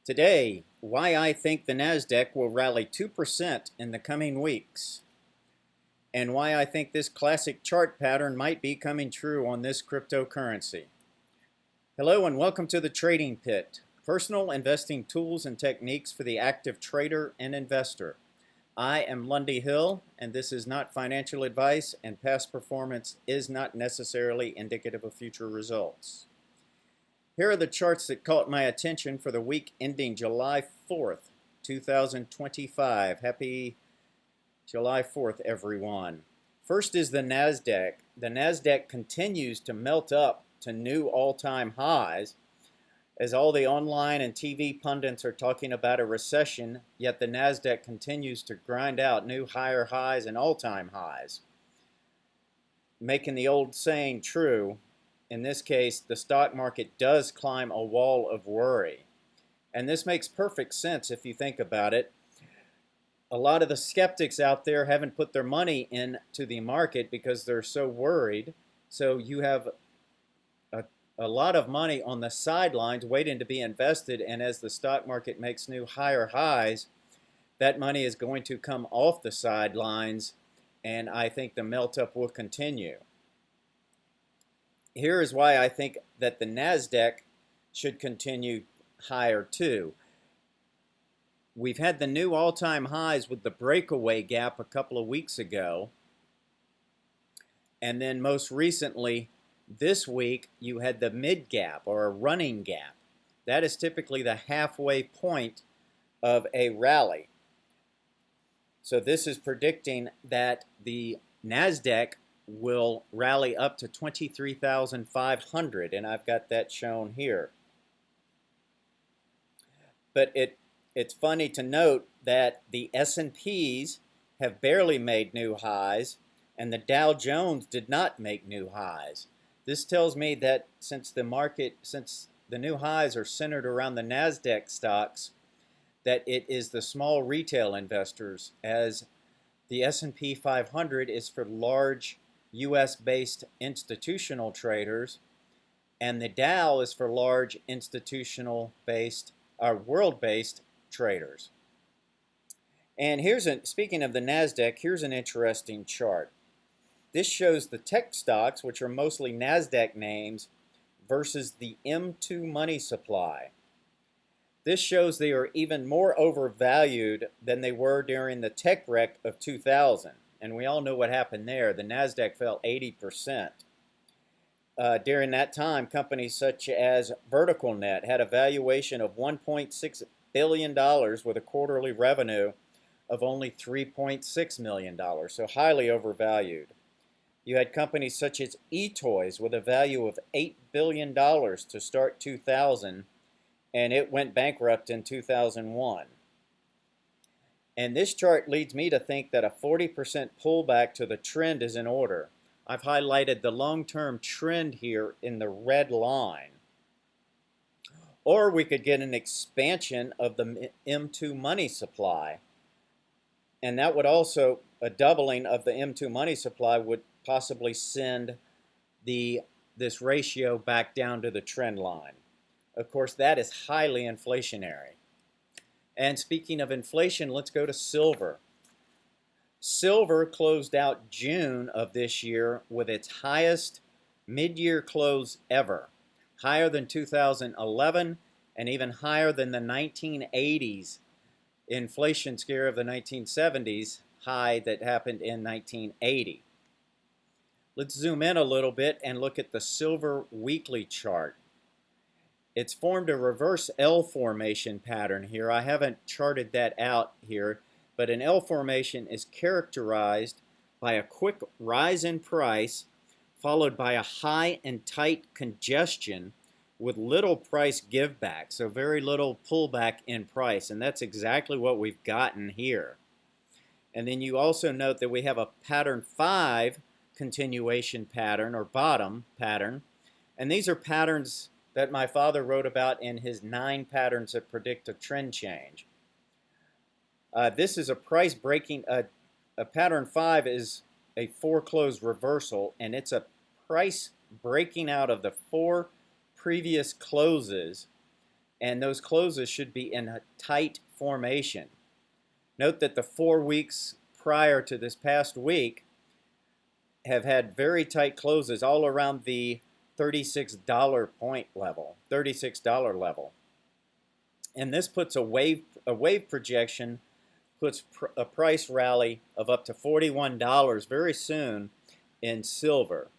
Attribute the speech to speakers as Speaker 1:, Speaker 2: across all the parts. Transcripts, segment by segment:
Speaker 1: Today, why I think the NASDAQ will rally 2% in the coming weeks, and why I think this classic chart pattern might be coming true on this cryptocurrency. Hello and welcome to the Trading Pit, personal investing tools and techniques for the active trader and investor. I am Lundy Hill, and this is not financial advice, and past performance is not necessarily indicative of future results. Here are the charts that caught my attention for the week ending July 4th, 2025. Happy July 4th, everyone. First is the NASDAQ. The NASDAQ continues to melt up to new all-time highs as all the online and TV pundits are talking about a recession, yet the NASDAQ continues to grind out new higher highs and all-time highs, making the old saying true. In this case, the stock market does climb a wall of worry. And this makes perfect sense if you think about it. A lot of the skeptics out there haven't put their money into the market because they're so worried. So you have a lot of money on the sidelines waiting to be invested. And as the stock market makes new higher highs, that money is going to come off the sidelines. And I think the melt up will continue. Here is why I think that the NASDAQ should continue higher too. We've had the new all-time highs with the breakaway gap a couple of weeks ago. And then most recently, this week, you had the mid gap or a running gap. That is typically the halfway point of a rally. So this is predicting that the NASDAQ will rally up to 23,500, and I've got that shown here. But it's funny to note that the S&Ps have barely made new highs, and the Dow Jones did not make new highs. This tells me that since the new highs are centered around the NASDAQ stocks, that it is the small retail investors, as the S&P 500 is for large U.S.-based institutional traders, and the Dow is for large institutional-based or world-based traders. And speaking of the NASDAQ, here's an interesting chart. This shows the tech stocks, which are mostly NASDAQ names, versus the M2 money supply. This shows they are even more overvalued than they were during the tech wreck of 2000. And we all know what happened there. The NASDAQ fell 80%. During that time, companies such as VerticalNet had a valuation of $1.6 billion with a quarterly revenue of only $3.6 million, so highly overvalued. You had companies such as eToys with a value of $8 billion to start 2000, and it went bankrupt in 2001. And this chart leads me to think that a 40% pullback to the trend is in order. I've highlighted the long-term trend here in the red line. Or we could get an expansion of the M2 money supply. And that would also, a doubling of the M2 money supply would possibly send this ratio back down to the trend line. Of course, that is highly inflationary. And speaking of inflation, let's go to silver. Silver closed out June of this year with its highest mid-year close ever, higher than 2011 and even higher than the 1980s inflation scare of the 1970s high that happened in 1980. Let's zoom in a little bit and look at the silver weekly chart. It's formed a reverse L formation pattern here. I haven't charted that out here, but an L formation is characterized by a quick rise in price followed by a high and tight congestion with little price give back, so very little pullback in price, and that's exactly what we've gotten here. And then you also note that we have a pattern 5 continuation pattern or bottom pattern, and these are patterns that my father wrote about in his 9 patterns that predict a trend change. This is a price breaking, a pattern 5 is a foreclosed reversal, and it's a price breaking out of the 4 previous closes and those closes should be in a tight formation. Note that the 4 weeks prior to this past week have had very tight closes all around the $36 point level, $36 level. And this puts a wave projection, puts a price rally of up to $41 very soon in silver.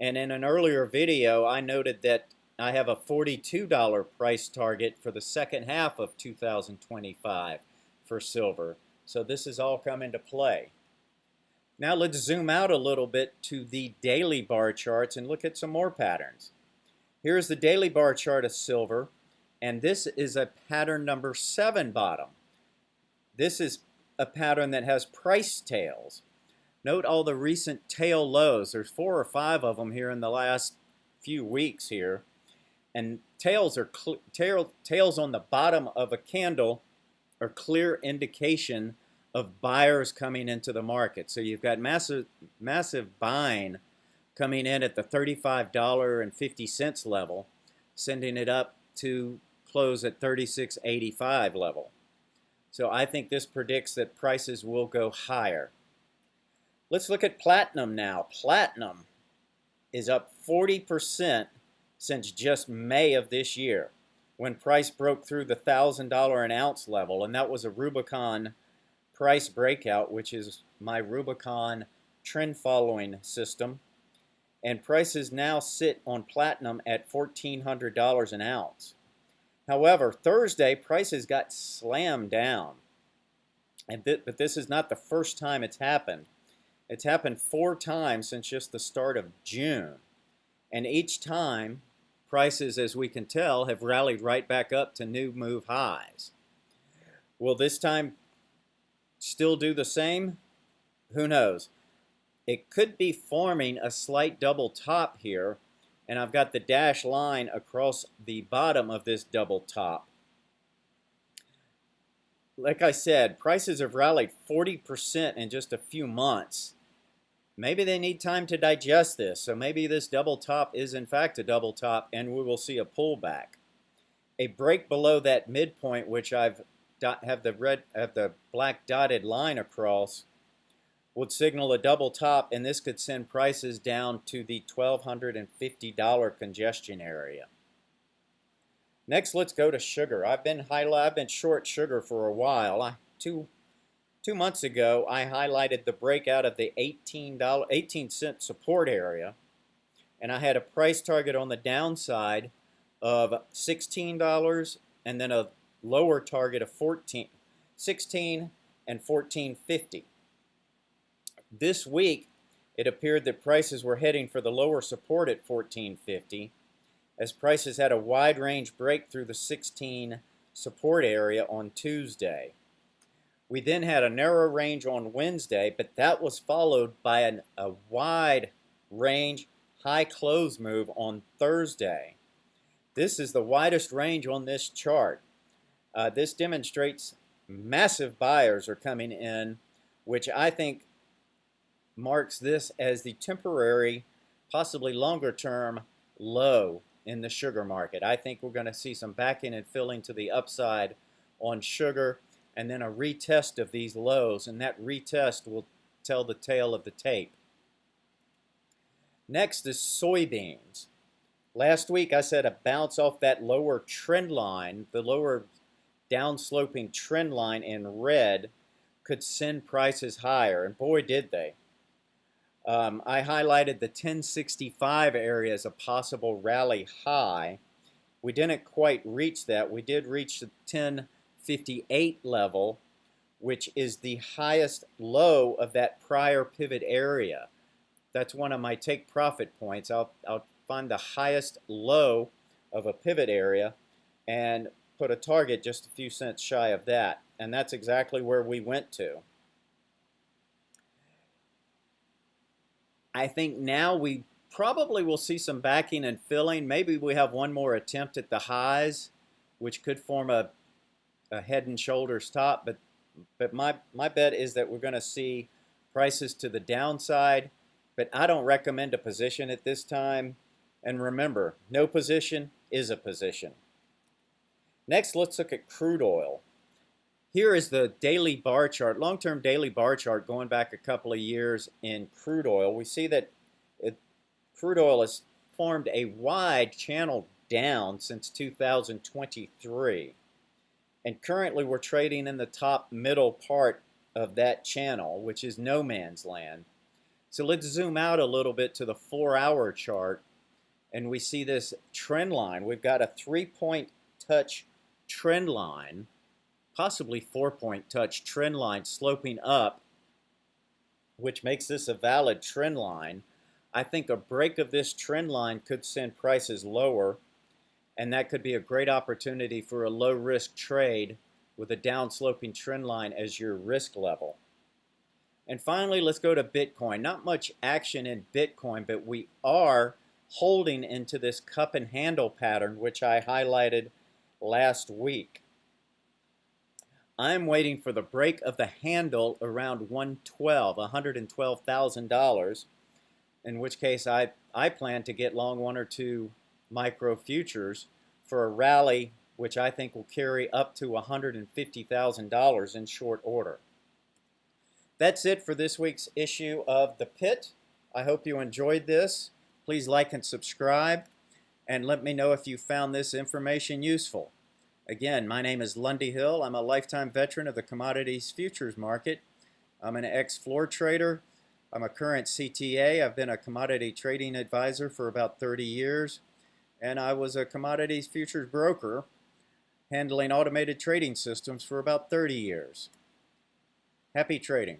Speaker 1: And in an earlier video, I noted that I have a $42 price target for the second half of 2025 for silver. So this has all come into play. Now let's zoom out a little bit to the daily bar charts and look at some more patterns. Here's the daily bar chart of silver, and this is a pattern number 7 bottom. This is a pattern that has price tails. Note all the recent tail lows. There's 4 or 5 of them here in the last few weeks here. And tails on the bottom of a candle are clear indication of buyers coming into the market. So you've got massive buying coming in at the $35.50 level, sending it up to close at $36.85 level. So I think this predicts that prices will go higher. Let's look at platinum now. Platinum is up 40% since just May of this year, when price broke through the $1,000 an ounce level, and that was a Rubicon price breakout, which is my Rubicon trend following system. And prices now sit on platinum at $1,400 an ounce. However, Thursday prices got slammed down. But this is not the first time it's happened. It's happened 4 times since just the start of June. And each time, prices, as we can tell, have rallied right back up to new move highs. Will this time still do the same? Who knows? It could be forming a slight double top here, and I've got the dashed line across the bottom of this double top. Like I said, prices have rallied 40% in just a few months. Maybe they need time to digest this, so maybe this double top is in fact a double top and we will see a pullback. A break below that midpoint, which have the black dotted line across, would signal a double top, and this could send prices down to the $1,250 congestion area. Next, let's go to sugar. I've been short sugar for a while. Two months ago, I highlighted the breakout of the 18-cent support area, and I had a price target on the downside of $16 and then a lower target of $16 and $14.50. This week, it appeared that prices were heading for the lower support at $14.50, as prices had a wide range break through the 16 support area on Tuesday. We then had a narrow range on Wednesday, but that was followed by a wide range high close move on Thursday. This is the widest range on this chart. This demonstrates massive buyers are coming in, which I think marks this as the temporary, possibly longer term low in the sugar market. I think we're going to see some backing and filling to the upside on sugar, and then a retest of these lows, and that retest will tell the tale of the tape. Next is soybeans. Last week I said a bounce off that lower trend line, the lower downsloping trend line in red, could send prices higher, and boy did they. I highlighted the 1065 area as a possible rally high. We didn't quite reach that. We did reach the 1058 level, which is the highest low of that prior pivot area. That's one of my take profit points. I'll find the highest low of a pivot area and put a target just a few cents shy of that. And that's exactly where we went to. I think now we probably will see some backing and filling. Maybe we have one more attempt at the highs, which could form a head and shoulders top. But my bet is that we're going to see prices to the downside. But I don't recommend a position at this time. And remember, no position is a position. Next, let's look at crude oil. Here is the daily bar chart, long-term daily bar chart going back a couple of years in crude oil. We see that crude oil has formed a wide channel down since 2023. And currently we're trading in the top middle part of that channel, which is no man's land. So let's zoom out a little bit to the 4-hour chart, and we see this trend line. We've got a 3-point touch trend line, possibly 4-point touch trend line sloping up, which makes this a valid trend line. I think a break of this trend line could send prices lower, and that could be a great opportunity for a low risk trade with a downsloping trend line as your risk level. And finally, let's go to Bitcoin. Not much action in Bitcoin, but we are holding into this cup and handle pattern, which I highlighted last week. I'm waiting for the break of the handle around $112,000, in which case I plan to get long one or two micro futures for a rally which I think will carry up to $150,000 in short order. That's it for this week's issue of The Pit. I hope you enjoyed this. Please like and subscribe, and let me know if you found this information useful. Again, my name is Lundy Hill. I'm a lifetime veteran of the commodities futures market. I'm an ex-floor trader. I'm a current CTA. I've been a commodity trading advisor for about 30 years, and I was a commodities futures broker handling automated trading systems for about 30 years. Happy trading.